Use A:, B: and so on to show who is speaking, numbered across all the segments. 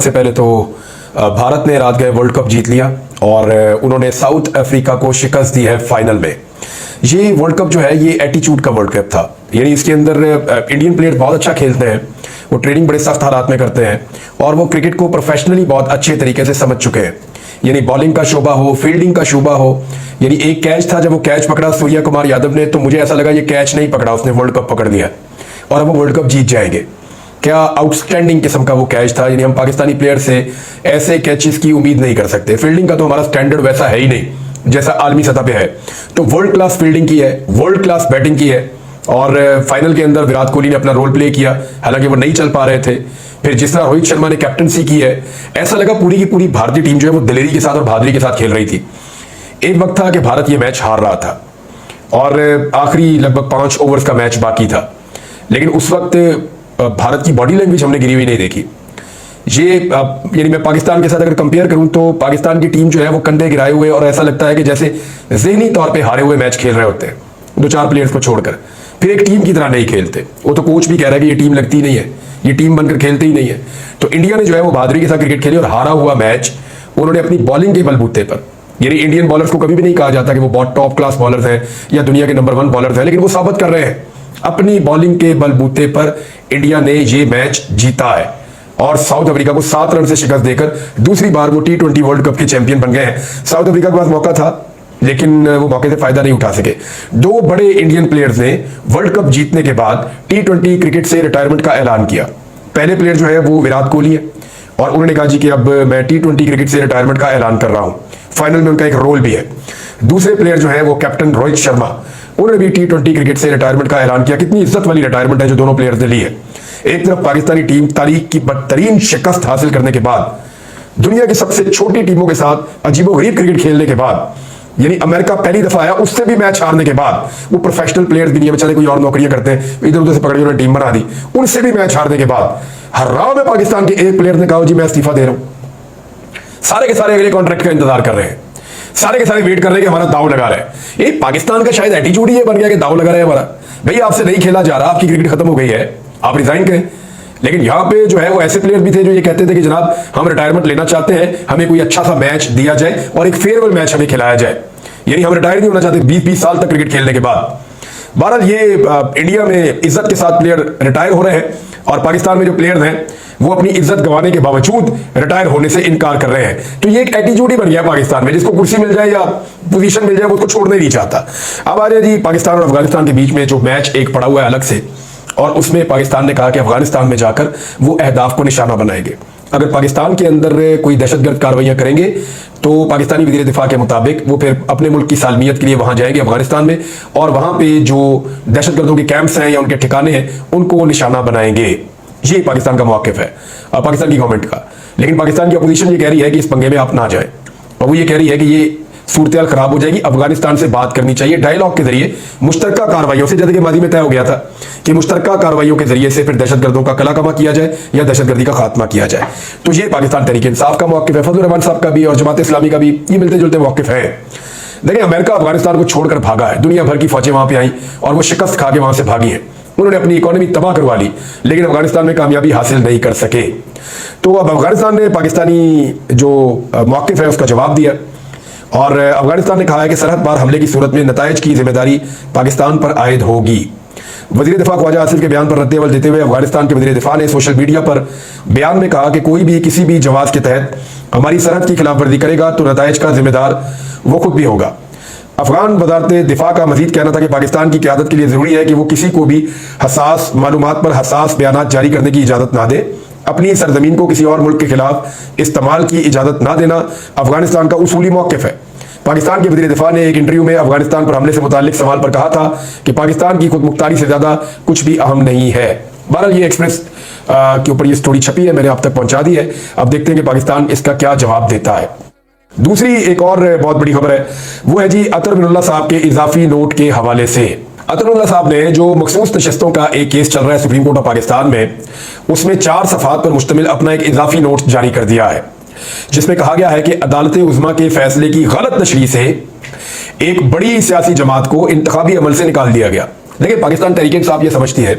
A: से पहले तो भारत ने रात गए वर्ल्ड कप जीत लिया और उन्होंने साउथ अफ्रीका को शिकस्त दी है फाइनल में। ये वर्ल्ड कप जो है ये एटीट्यूड का वर्ल्ड कप था, यानी इसके अंदर इंडियन प्लेयर्स बहुत अच्छा खेलते हैं, वो ट्रेनिंग बड़े सख्त हालात में करते हैं और वो क्रिकेट को प्रोफेशनली बहुत अच्छे तरीके से समझ चुके हैं। यानी बॉलिंग का शोबा हो, फील्डिंग का शोबा हो, यानी एक कैच था, जब वो कैच पकड़ा सूर्या कुमार यादव ने तो मुझे ऐसा लगा ये कैच नहीं पकड़ा, उसने वर्ल्ड कप पकड़ लिया और अब वो वर्ल्ड कप जीत जाएंगे। क्या आउटस्टैंडिंग किस्म का वो कैच था, यानी हम पाकिस्तानी प्लेयर से ऐसे कैचेस की उम्मीद नहीं कर सकते। फील्डिंग का तो हमारा स्टैंडर्ड वैसा है ही नहीं जैसा आलमी सतह पे है, तो वर्ल्ड क्लास फील्डिंग की है, वर्ल्ड क्लास बैटिंग की है और फाइनल के अंदर विराट कोहली ने अपना रोल प्ले किया, हालांकि वो नहीं चल पा रहे थे। फिर जिस तरह रोहित शर्मा ने कैप्टनसी की है, ऐसा लगा पूरी की पूरी भारतीय टीम जो है वो दिलेरी के साथ और बहादुरी के साथ खेल रही थी। एक वक्त था कि भारत ये मैच हार रहा था और आखिरी लगभग 5 ओवर्स का मैच बाकी था, लेकिन उस वक्त भारत की बॉडी लैंग्वेज हमने गिरी हुई नहीं देखी। ये यानी मैं पाकिस्तान के साथ अगर कंपेयर करूं तो पाकिस्तान की टीम जो है वो कंधे गिराए हुए और ऐसा लगता है कि जैसे ज़हनी तौर पे हारे हुए मैच खेल रहे होते हैं, 2-4 प्लेयर्स को छोड़कर। फिर एक टीम की तरह नहीं खेलते, वो तो कोच भी कह रहा है कि ये टीम लगती नहीं है, ये टीम बनकर खेलते ही नहीं है। तो इंडिया ने जो है वो बहादुरी के साथ क्रिकेट खेली और हारा हुआ मैच उन्होंने अपनी बॉलिंग के बलबूते पर, यानी इंडियन बॉलर्स को कभी भी नहीं कहा जाता कि वो बहुत टॉप क्लास बॉलर्स हैं या दुनिया के नंबर 1 बॉलर्स हैं, लेकिन वो साबित कर रहे हैं अपनी बॉलिंग के बलबूते पर इंडिया ने ये मैच जीता है और साउथ अफ्रीका को 7 रन से शिकस्त देकर दूसरी बार वो T20 वर्ल्ड कप के चैंपियन बन गए हैं। साउथ अफ्रीका के पास मौका था लेकिन वो मौके से फायदा नहीं उठा सके। 2 बड़े इंडियन प्लेयर्स ने वर्ल्ड कप जीतने के बाद T20 क्रिकेट से रिटायरमेंट का ऐलान किया। पहले प्लेयर जो है वो विराट कोहली है और उन्होंने कहा जी कि अब मैं T20 क्रिकेट से रिटायरमेंट का ऐलान कर रहा हूं, फाइनल में उनका एक रोल भी है। दूसरे प्लेयर जो है वो कैप्टन रोहित शर्मा, उन्होंने भी T20 क्रिकेट से रिटायरमेंट का ऐलान किया। कितनी इज्जत वाली रिटायरमेंट है जो दोनों प्लेयर्स ने ली है। एक तरफ पाकिस्तानी टीम तारीख की बदतरीन शिकस्त हासिल करने के बाद, दुनिया की सबसे छोटी टीमों के साथ अजीबोगरीब क्रिकेट खेलने के बाद, यानी अमेरिका पहली दफा आया उससे भी मैच हारने के बाद, वो प्रोफेशनल प्लेयर्स भी नहीं है बेचारे, कोई और नौकरियां करते हैं, इधर उधर से पकड़ के उन्होंने टीम बना दी, उनसे भी मैच हारने के बाद हर में पाकिस्तान के एक प्लेयर ने कहा जी मैं इस्तीफा दे रहा हूं। सारे के सारे अगले कॉन्ट्रैक्ट का इंतजार कर रहे हैं, सारे के सारे वेट कर रहे हैं कि हमारा दाव लगा रहे हैं। ये पाकिस्तान का शायद एटीट्यूड ही बन गया कि दाव लगा रहे हैं हमारा, भाई आपसे नहीं खेला जा रहा, आपकी क्रिकेट खत्म हो गई है, आप रिजाइन करें। लेकिन यहाँ पे जो है वो ऐसे प्लेयर भी थे जो ये कहते थे कि जनाब हम रिटायरमेंट लेना चाहते हैं, हमें कोई अच्छा सा मैच दिया जाए और एक फेयरवेल मैच हमें खिलाया जाए, यानी हम रिटायर नहीं होना चाहते 20-20 साल तक क्रिकेट खेलने के बाद। बहरहाल ये इंडिया में इज्जत के साथ प्लेयर रिटायर हो रहे हैं और पाकिस्तान में जो प्लेयर्स हैं वो अपनी इज्जत गंवाने के बावजूद रिटायर होने से इनकार कर रहे हैं। तो ये एक एटीट्यूड ही बन गया पाकिस्तान में, जिसको कुर्सी मिल जाए या पोजीशन मिल जाए वो उसको छोड़ना ही नहीं चाहता। अब आ जाए जी कोई और अफगानिस्तान के बीच में जो मैच एक पड़ा हुआ है अलग से, और उसमें पाकिस्तान ने कहा कि अफगानिस्तान में जाकर वो अहदाफ को निशाना बनाएंगे। अगर पाकिस्तान के अंदर कोई दहशतगर्द कार्रवाइयां करेंगे तो पाकिस्तानी वज़ीर दिफा के मुताबिक वो फिर अपने मुल्क की सालमियत के लिए वहां जाएंगे अफगानिस्तान में, और वहां पे जो दहशतगर्दों के कैंप्स हैं या उनके ठिकाने हैं उनको निशाना बनाएंगे। ये पाकिस्तान का मौक़िफ़ है पाकिस्तान की गवर्नमेंट का। लेकिन पाकिस्तान की अपोजिशन ये कह रही है कि इस पंगे में आप ना जाए, और वो ये कह रही है कि ये सूरत खराब हो जाएगी, अफगानिस्तान से बात करनी चाहिए डायलॉग के जरिए, मुश्तरका कार्रवाइयों से, जैसे कि माजी में तय हो गया था कि मुश्तरका कार्रवाइयों के जरिए से फिर दहशतगर्दों का कलाकमा किया जाए या दहशतगर्दी का खात्मा किया जाए। तो ये पाकिस्तान तहरीक इंसाफ का मौक़िफ़ है, फजलुर रहमान साहब का भी और जमात इस्लामी का भी ये मिलते जुलते मौक़िफ़ है। देखिए अमेरिका अफगानिस्तान को छोड़कर भागा है, दुनिया भर की फौजें वहां पर आई और वो शिकस्त खा के वहां से भागी हैं, उन्होंने अपनी इकोनॉमी तबाह करवा ली, लेकिन अफगानिस्तान में कामयाबी हासिल नहीं कर सके। तो अब अफगानिस्तान ने पाकिस्तानी जो मौक़िफ़ है उसका जवाब दिया और अफगानिस्तान ने कहा है कि सरहद पार हमले की सूरत में नताइज की जिम्मेदारी पाकिस्तान पर आयद होगी। वज़ीर दिफा ख्वाजा आसिफ के बयान पर रद्द-ए-अमल देते हुए अफगानिस्तान के वज़ीर दिफा ने सोशल मीडिया पर बयान में कहा कि कोई भी किसी भी जवाब के तहत हमारी सरहद की खिलाफवर्जी करेगा तो नताइज का जिम्मेदार वो खुद भी होगा। अफगान वज़ारत दिफा का मजीद कहना था कि पाकिस्तान की क़यादत के लिए ज़रूरी है कि वो किसी को भी हसास मालूमात पर हसास बयान जारी करने की इजाज़त ना दे, अपनी सरजमीन को किसी और मुल्क के खिलाफ इस्तेमाल की इजाज़त ना देना अफगानिस्तान का उसूली मौक़िफ़ है। पाकिस्तान के वज़ीर दिफा ने एक इंटरव्यू में अफगानिस्तान पर हमले से मुताल्लिक सवाल पर कहा था कि पाकिस्तान की खुद मुख्तारी से ज़्यादा कुछ भी अहम नहीं है। बहरहाल ये एक्सप्रेस के ऊपर ये स्टोरी छपी है, मैंने आप तक पहुंचा दी है, अब देखते हैं कि पाकिस्तान इसका क्या जवाब देता है। दूसरी एक और बहुत बड़ी खबर है, वो है जी अतर बिनुल्लाह साहब के इजाफी नोट के हवाले से। अतर बिनुल्लाह साहब ने जो मखसूस नशस्तों का एक केस चल रहा है सुप्रीम कोर्ट ऑफ पाकिस्तान में, उसमें 4 सफ़हात पर मुश्तमिल अपना एक इजाफी नोट जारी कर दिया है, जिसमें कहा गया है कि अदालत उज़्मा के फैसले की गलत नशरी से एक बड़ी सियासी जमात को इंतखाबी अमल से निकाल दिया गया। देखिए पाकिस्तान तहरीक इंसाफ ये समझती है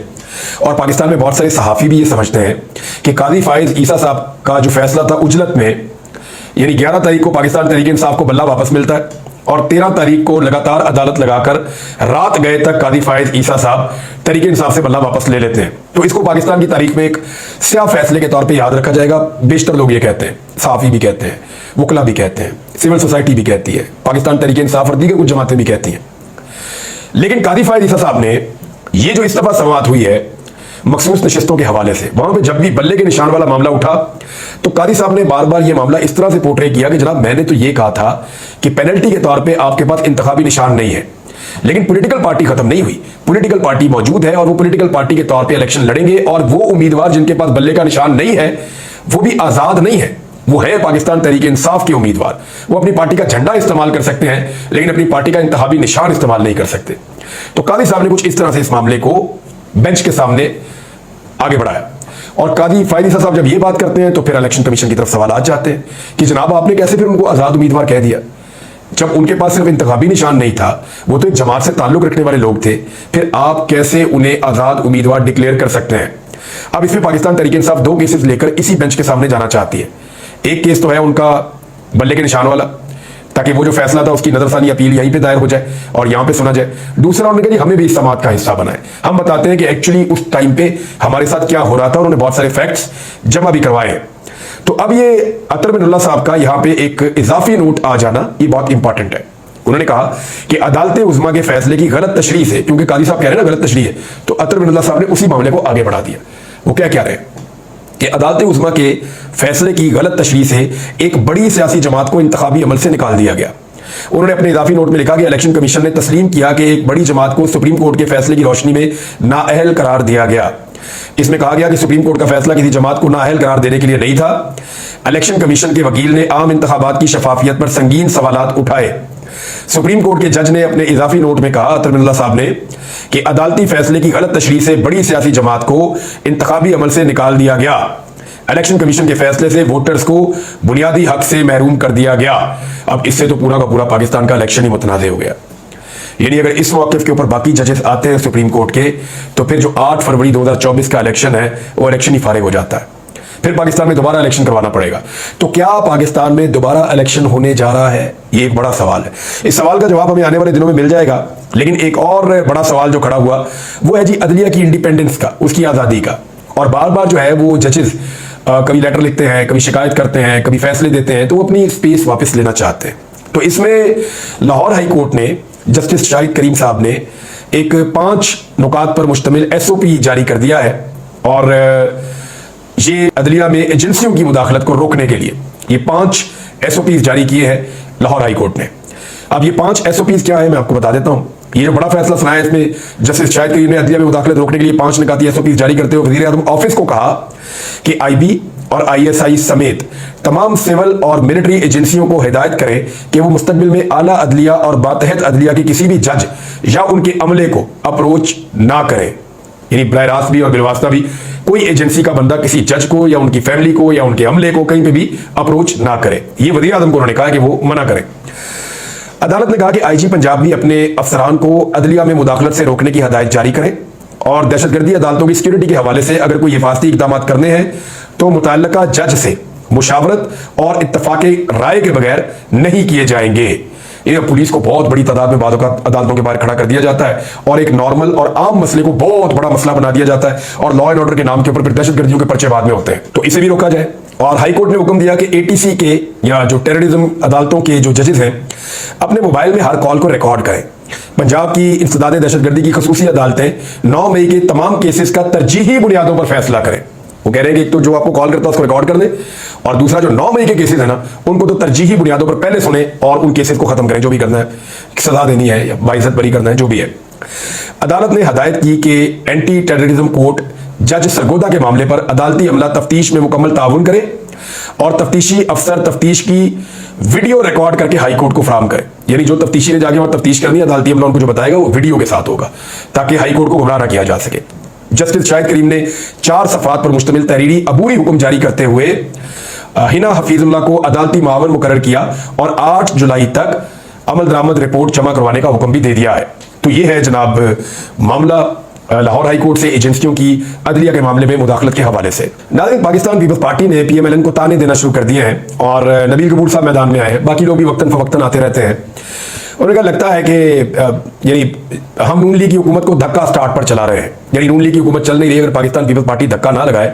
A: और पाकिस्तान में बहुत सारे सहाफ़ी भी ये समझते हैं कि काजी फायज ईसा साहब का जो फैसला था उजलत में, यानी 11 तारीख को पाकिस्तान तहरीक इंसाफ को बल्ला वापस मिलता है और 13 तारीख को लगातार अदालत लगाकर रात गए तक काजी फायज ईसा साहब तहरीक इंसाफ से बल्ला वापस ले लेते हैं। तो इसको पाकिस्तान की तारीख में एक स्याह फैसले के तौर पे याद रखा जाएगा। बेशतर लोग ये कहते हैं, सहाफ़ी भी कहते हैं, वकला भी कहते हैं, सिविल सोसाइटी भी कहती है, पाकिस्तान तहरीक इंसाफ और दीगर कुछ जमातें भी कहती हैं। लेकिन काजी फायज ईसा साहब ने ये जो इस दफा समाअत हुई है मखसूस नशिस्तों के हवाले से, वहां पे जब भी बल्ले के निशान वाला मामला उठा तो कादी साहब ने बार बार ये मामला इस तरह से पोर्ट्रे किया कि जनाब मैंने तो ये कहा था कि पेनल्टी के तौर पे आपके पास इंतखाबी निशान नहीं है, लेकिन पॉलिटिकल पार्टी खत्म नहीं हुई, पॉलिटिकल पार्टी मौजूद है और वो पॉलिटिकल पार्टी के तौर पे इलेक्शन लड़ेंगे और वो उम्मीदवार जिनके पास बल्ले का निशान नहीं है वो भी आजाद नहीं है, वो है पाकिस्तान तहरीक इंसाफ के उम्मीदवार। वो अपनी पार्टी का झंडा इस्तेमाल कर सकते हैं लेकिन अपनी पार्टी का इंतखाबी निशान इस्तेमाल नहीं कर सकते। तो कादी साहब ने कुछ इस तरह से इस मामले को बेंच के सामने आगे बढ़ाया और कादी फायज ईसा साहब जब ये बात करते हैं तो फिर इलेक्शन कमीशन की तरफ सवाल आ जाते हैं कि जनाब आपने कैसे फिर उनको आजाद उम्मीदवार कह दिया, जब उनके पास सिर्फ इंतखाबी निशान नहीं था, वो तो एक जमात से ताल्लुक रखने वाले लोग थे, फिर आप कैसे उन्हें आजाद उम्मीदवार डिक्लेयर कर सकते हैं। अब इसमें पाकिस्तान तहरीक इंसाफ 2 केसेस लेकर इसी बेंच के सामने जाना चाहती है। एक केस तो है उनका बल्ले के निशान वाला, ताकि वो जो फैसला था उसकी नजरसानी अपील यहीं पे दायर हो जाए और यहां पे सुना जाए। दूसरा उन्होंने कहा हमें भी इस समाअत का हिस्सा बनाए, हम बताते हैं कि एक्चुअली उस टाइम पे हमारे साथ क्या हो रहा था। उन्होंने बहुत सारे फैक्ट्स जमा भी करवाए हैं। तो अब ये अतर बिन उल्लाह साहब का यहां पे एक इजाफी नोट आ जाना ये बहुत इंपॉर्टेंट है। उन्होंने कहा कि अदालत उज़्मा के फैसले की गलत तशरीह से, क्योंकि कादी साहब कह रहे हैं ना गलत तशरीह है, तो अतर बिन उल्लाह साहब ने उसी मामले को आगे बढ़ा दिया। वो क्या कह रहे हैं कि अदालत उज़्मा के फैसले की गलत तशरीह से एक बड़ी सियासी जमात को इंतखाबी अमल से निकाल दिया गया। उन्होंने अपने इजाफी नोट में लिखा कि इलेक्शन कमीशन ने तस्लीम किया कि एक बड़ी जमात को सुप्रीम कोर्ट के फैसले की रोशनी में नाअहल करार दिया गया। इसमें कहा गया कि सुप्रीम कोर्ट का फैसला किसी जमात को नाअहल करार देने के लिए नहीं था। इलेक्शन कमीशन के वकील ने आम इंतखाबात की शफाफियत पर संगीन सवालात उठाए। सुप्रीम कोर्ट के जज ने अपने इजाफी नोट में कहा, अतर बिन उल्लाह साहब ने, कि अदालती फैसले की गलत तशरीह से बड़ी सियासी जमात को इंतखाबी अमल से निकाल दिया गया। इलेक्शन कमीशन के फैसले से वोटर्स को बुनियादी हक से महरूम कर दिया गया। अब इससे तो पूरा का पूरा पाकिस्तान का इलेक्शन ही मुतनाज़ हो गया। यानी अगर इस मौक़िफ़ के ऊपर बाकी जजेस आते हैं सुप्रीम कोर्ट के, तो फिर जो 8 फरवरी 2024 का इलेक्शन है वो इलेक्शन ही फारिग हो जाता है। फिर पाकिस्तान में दोबारा इलेक्शन करवाना पड़ेगा। तो क्या पाकिस्तान में दोबारा इलेक्शन होने जा रहा है? ये एक बड़ा सवाल है। इस सवाल का जवाब हमें आने वाले दिनों में मिल जाएगा। लेकिन एक और बड़ा सवाल जो खड़ा हुआ वो है जी अदलिया की इंडिपेंडेंस का, उसकी आज़ादी का। और बार बार जो है वो जजेस कभी लेटर लिखते हैं, कभी शिकायत करते हैं, कभी फैसले देते हैं, तो वो अपनी स्पेस वापस लेना चाहते हैं। तो इसमें लाहौर हाई कोर्ट ने जस्टिस शाहिद करीम साहब ने एक 5 नुकात पर मुश्तमिल SOP जारी कर दिया है और ये अदलिया में एजेंसियों की मुदाखलत को रोकने के लिए ये 5 SOP जारी किए हैं लाहौर हाई कोर्ट ने। अब ये 5 SOP क्या है मैं आपको बता देता हूँ। ये जो बड़ा फैसला सुनाया इसमें जस्टिस शाहिद करीम ने अदलिया में मुदाखलत रोकने के लिए 5 निकाती SOP जारी करते हुए वज़ीर आज़म ऑफिस को कहा कि IB और ISI समेत तमाम सिविल और मिलिट्री एजेंसियों को हिदायत करें कि वो मुस्तकबिल में आला अदलिया और बातहत अदलिया की किसी भी जज या उनके अमले को अप्रोच ना करें। यानी बराह रास्त भी और बिलवास्ता भी कोई एजेंसी का बंदा किसी जज को या उनकी फैमिली को या उनके अमले को कहीं पे भी अप्रोच ना करे। ये वज़ीर आज़म को उन्होंने कहा कि वो मना करें। अदालत ने कहा कि IG पंजाब भी अपने अफसरान को अदलिया में मुदाखलत से रोकने की हदायत जारी करें और दहशतगर्दी अदालतों की सिक्योरिटी के हवाले से अगर कोई हिफाजती इक़दाम करने हैं तो मुतल्लिका जज से मुशावरत और इत्तफाक़ राय के बगैर नहीं किए जाएंगे। ये पुलिस को बहुत बड़ी तादाद में बाद अदालतों के बाहर खड़ा कर दिया जाता है और एक नॉर्मल और आम मसले को बहुत बड़ा मसला बना दिया जाता है और लॉ एंड ऑर्डर के नाम के ऊपर फिर दहशतगर्दियों के पर्चे बाद में होते हैं। तो इसे भी रोका जाए। और हाईकोर्ट ने हुक्म दिया कि ATC के या जो टेररिज्म अदालतों के जो जजेस हैं अपने मोबाइल में हर कॉल को रिकॉर्ड करें। पंजाब की इंसदाद दहशतगर्दी की खसूसी अदालतें 9 मई के तमाम केसेस का तरजीही बुनियादों पर फैसला करें। वो कह रहे हैं कि एक तो जो आपको कॉल करता है उसको रिकॉर्ड कर दें और दूसरा जो 9 मई के केसेस है ना उनको तो तरजीही बुनियादों पर पहले सुने और उन केसेस को खत्म करें, जो भी करना है, सजा देनी है या बाइज्जत बरी करना है, जो भी है। अदालत ने हदायत की कि एंटी टेररिज्म कोर्ट जज सरगोदा के मामले पर अदालती अमला तफ्तीश में मुकम्मल ताउन करे और तफ्तीशी अफसर तफ्तीश की वीडियो रिकॉर्ड करके हाई कोर्ट को फराहम करे। यानी जो तफ्तीशी ने जाके वहां तफ्तीश करनी है अदालती अमला उनको जो बताएगा वो वीडियो के साथ होगा ताकि हाई कोर्ट को गुमराह न किया जा सके। जस्टिस शाहिद करीम ने 4 सफ़ात पर मुश्तमिल तहरीरी अबूरी हुक्म जारी करते हुए हिना हफीजुल्लाह को अदालती मावन मुकर्रर किया और 8 जुलाई तक अमल दरामद रिपोर्ट जमा करवाने का हुक्म भी दे दिया है। तो ये है जनाब मामला लाहौर हाई कोर्ट से एजेंसियों की अदलिया के मामले में मुदाखलत के हवाले से। नाज़रीन, पाकिस्तान पीपल्स पार्टी ने PMLN को ताने देना शुरू कर दिए हैं और नबील कपूर साहब मैदान में आए हैं, बाकी लोग भी वक्तन फवक्तन आते रहते हैं। उन्हें क्या लगता है कि यानी हम नून लीग की हुकूमत को धक्का स्टार्ट पर चला रहे हैं, यानी नून लीग की हुकूमत चल नहीं रही। अगर पाकिस्तान पीपल्स पार्टी धक्का ना लगाए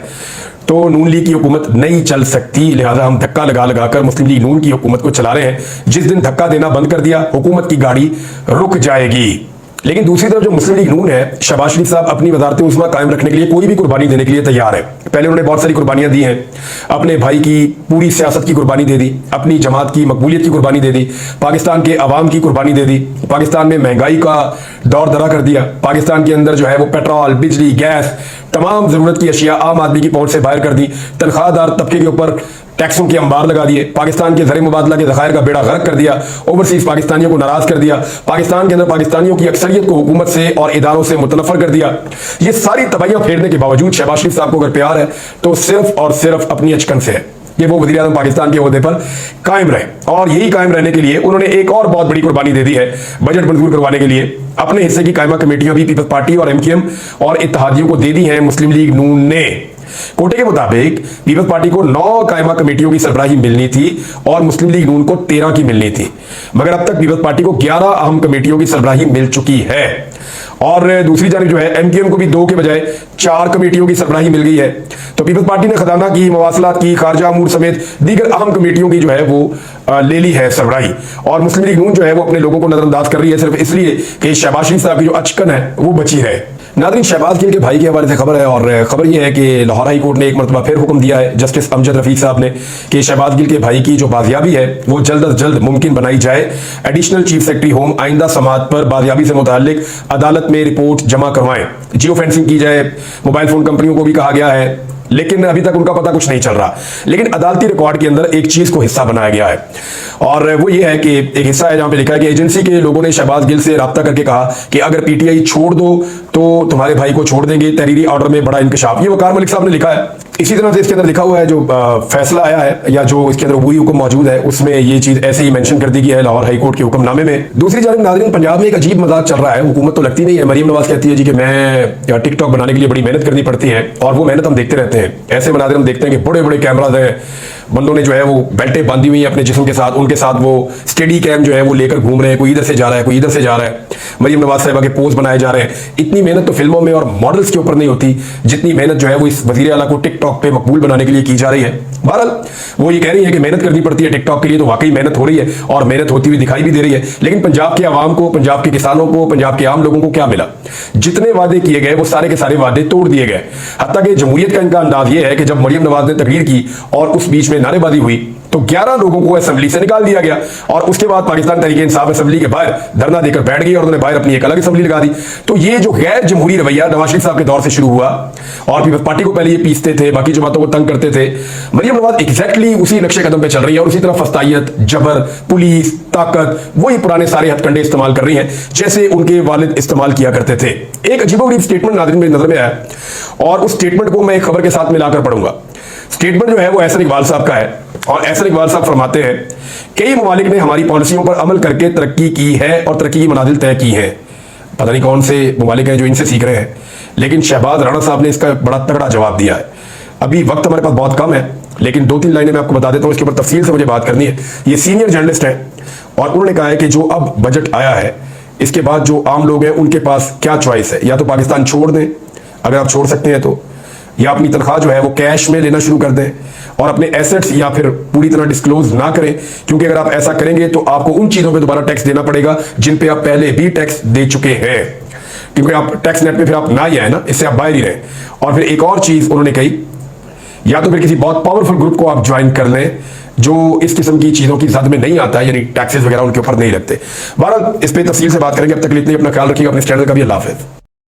A: तो नून लीग की हुकूमत नहीं चल सकती, लिहाजा हम धक्का लगा लगाकर मुस्लिम लीग नून की हुकूमत को चला रहे हैं। जिस दिन धक्का देना बंद कर दिया, हुकूमत की गाड़ी रुक जाएगी। लेकिन दूसरी तरफ जो मुस्लिम लीग नून है, शहबाज शरीफ साहब अपनी वज़ारत उस्मा कायम रखने के लिए कोई भी कुर्बानी देने के लिए तैयार है। पहले उन्होंने बहुत सारी कुर्बानियां दी हैं, अपने भाई की पूरी सियासत की कुर्बानी दे दी, अपनी जमात की मकबूलियत की कुर्बानी दे दी, पाकिस्तान के अवाम की कुर्बानी दे दी, पाकिस्तान में महंगाई का दौर दरा कर दिया, पाकिस्तान के अंदर जो है वो पेट्रोल, बिजली, गैस, तमाम जरूरत की अशिया आम आदमी की पहुंच से बाहर कर दी, तनख्वाहदार तबके के ऊपर टैक्सों के अंबार लगा दिए, पाकिस्तान के ज़र मुबादला के ज़खायर का बेड़ा गर्क कर दिया, ओवरसीज पाकिस्तानियों को नाराज कर दिया, पाकिस्तान के अंदर पाकिस्तानियों की अक्सरियत को हुकूमत से और इदारों से मुतनफर कर दिया। ये सारी तबाहियां फेरने के बावजूद शहबाज शरीफ साहब को अगर प्यार है तो सिर्फ और सिर्फ अपनी अचकन से है कि वो वज़ीर आज़म पाकिस्तान के ओहदे पर कायम रहे। और यही कायम रहने के लिए उन्होंने एक और बहुत बड़ी कुर्बानी दे दी है, बजट मंजूर करवाने के लिए अपने हिस्से की कायमा कमेटियां भी पीपल्स पार्टी और MKM और इत्तेहादियों को दे दी हैं मुस्लिम लीग नून ने। कोटे के मुताबिक पीपल्स पार्टी को 9 कायमा कमेटियों की सरबराही मिलनी थी और मुस्लिम लीग नून को 13 की मिलनी थी, मगर अब तक पीपल्स पार्टी को 11 अहम कमेटियों की सरबराही मिल चुकी है। और दूसरी जानिब जो है MKM को भी 2 के बजाय 4 कमेटियों की सरबराही मिल गई है। तो पीपल्स पार्टी ने खजाना की, मवासलात की, खारजा अमूर समेत दीगर अहम कमेटियों की जो है वो ले ली है सरबराही। और मुस्लिम लीग नून जो है वो अपने लोगों को नजरअंदाज कर रही है सिर्फ इसलिए कि शहबाज शरीफ साहब की जो अचकन है वो बची है। नाज़रीन, शहबाज गिल के भाई के हवाले से खबर है और खबर यह है कि लाहौर हाई कोर्ट ने एक मरतबा फिर हुक्म दिया है जस्टिस अमजद रफीक साहब ने कि शहबाज गिल के भाई की जो बाजियाबी है वो जल्द अज जल्द मुमकिन बनाई जाए। एडिशनल चीफ सेक्रेटरी होम आइंदा समात पर बाजियाबी से मुताल्लिक अदालत में रिपोर्ट जमा करवाएं, जियो फेंसिंग की जाए। मोबाइल फोन कंपनियों को भी कहा गया है, लेकिन अभी तक उनका पता कुछ नहीं चल रहा। लेकिन अदालती रिकॉर्ड के अंदर एक चीज को हिस्सा बनाया गया है और वो ये है कि एक हिस्सा है जहां पे लिखा है कि एजेंसी के लोगों ने शहबाज गिल से राब्ता करके कहा कि अगर PTI छोड़ दो तो तुम्हारे भाई को छोड़ देंगे, तहरीरी ऑर्डर में बड़ा इंकशाफ। ये वकार मलिक साहब ने लिखा है। इसी तरह से इसके अंदर लिखा हुआ है जो फैसला आया है या जो इसके अंदर वही हुक्म मौजूद है उसमें ये चीज ऐसे ही मेंशन कर दी गई है लाहौर हाई कोर्ट के हुक्मनामे में। दूसरी जानिब नाज़रीन, पंजाब में एक अजीब मजाक चल रहा है। हुकूमत तो लगती नहीं है। मरीम नवाज कहती है जी कि मैं टिकटॉक बनाने के लिए बड़ी मेहनत करनी पड़ती है और वो मेहनत हम देखते रहते हैं। ऐसे मनाज़िर हम देखते हैं कि बड़े बड़े कैमराज हैं, बंदों ने जो है वो बेल्टें बांधी हुई है अपने जिस्म के साथ, उनके साथ वो स्टेडी कैम जो है वो लेकर घूम रहे हैं, कोई इधर से जा रहा है कोई इधर से जा रहा है। मरीम नवाज साहिबा के पोज बनाए जा रहे हैं। इतनी मेहनत तो फिल्मों में और मॉडल्स के ऊपर नहीं होती जितनी मेहनत जो है वो इस वजीर आला को टिकटॉक पे मकबूल बनाने के लिए की जा रही है। बहरहाल वो ये कह रही है कि मेहनत करनी पड़ती है टिकटॉक के लिए, तो वाकई मेहनत हो रही है और मेहनत होती हुई दिखाई भी दे रही है। लेकिन पंजाब के आवाम को, पंजाब के किसानों को, पंजाब के आम लोगों को क्या मिला? जितने वादे किए गए वो सारे के सारे वादे तोड़ दिए गए। हत्ता कि जमहूरियत का इनका अंदाज ये है कि जब मरियम नवाज ने तकरीर की और उस बीच में नारेबाजी हुई तो 11 लोगों को असेंबली से निकाल दिया गया और उसके बाद पाकिस्तान तहरीक इंसाफ असेंबली के बाहर धरना देकर बैठ गई और उन्होंने बाहर अपनी एक अलग असेंबली लगा दी। तो ये जो गैर जमहूरी रवैया नवाज शरीफ साहब के दौर से शुरू हुआ और पीपल्स पार्टी को पहले ये पीसते थे, बाकी जमातों को तंग करते थे। मरियम नवाज एग्जैक्टली उसी नक्शे कदम पे चल रही है और उसी तरह फस्तायत, जबर, पुलिस, ताकत, वही पुराने सारे हथकंडे इस्तेमाल कर रही है जैसे उनके वालिद इस्तेमाल किया करते थे। एक अजीबोगरीब स्टेटमेंट नाज़रीन मेरी नजर में आया और उस स्टेटमेंट को मैं एक खबर के साथ मिलाकर पढ़ूंगा। स्टेटमेंट जो है वो एहसन इकबाल साहब का है और एहसन इकबाल साहब फरमाते हैं कई ममालिक ने हमारी पॉलिसियों पर अमल करके तरक्की की है और तरक्की की मनाजिल तय की है। पता नहीं कौन से ममालिक हैं जो इनसे सीख रहे हैं, लेकिन शहबाज राणा साहब ने इसका बड़ा तगड़ा जवाब दिया है। अभी वक्त हमारे पास बहुत कम है, लेकिन 2-3 लाइनें मैं आपको बता देता हूँ, इसके ऊपर तफसील से मुझे बात करनी है। ये सीनियर जर्नलिस्ट हैं और उन्होंने कहा है कि जो अब बजट आया है इसके बाद जो आम लोग हैं उनके पास क्या चॉइस है, या तो पाकिस्तान छोड़ दें अगर आप छोड़ सकते हैं तो, या अपनी तनख्वाह जो है वो कैश में लेना शुरू कर दें और अपने एसेट्स या फिर पूरी तरह डिस्क्लोज ना करें, क्योंकि अगर आप ऐसा करेंगे तो आपको उन चीजों पे दोबारा टैक्स देना पड़ेगा जिन पे आप पहले भी टैक्स दे चुके हैं, क्योंकि आप टैक्स नेट पे फिर आप ना ही आए ना, इससे आप बाहर ही रहे। और फिर एक और चीज उन्होंने कही, या तो फिर किसी बहुत पावरफुल ग्रुप को आप ज्वाइन कर लें जो इस किस्म की चीजों की जद में नहीं आता है, यानी टैक्सेस वगैरह उनके ऊपर नहीं लगते। बहरहाल इस पे तफसील से बात करेंगे। अब तक के लिए इतना ख्याल रखिएगा अपने चैनल का भी। अल्लाह हाफिज़।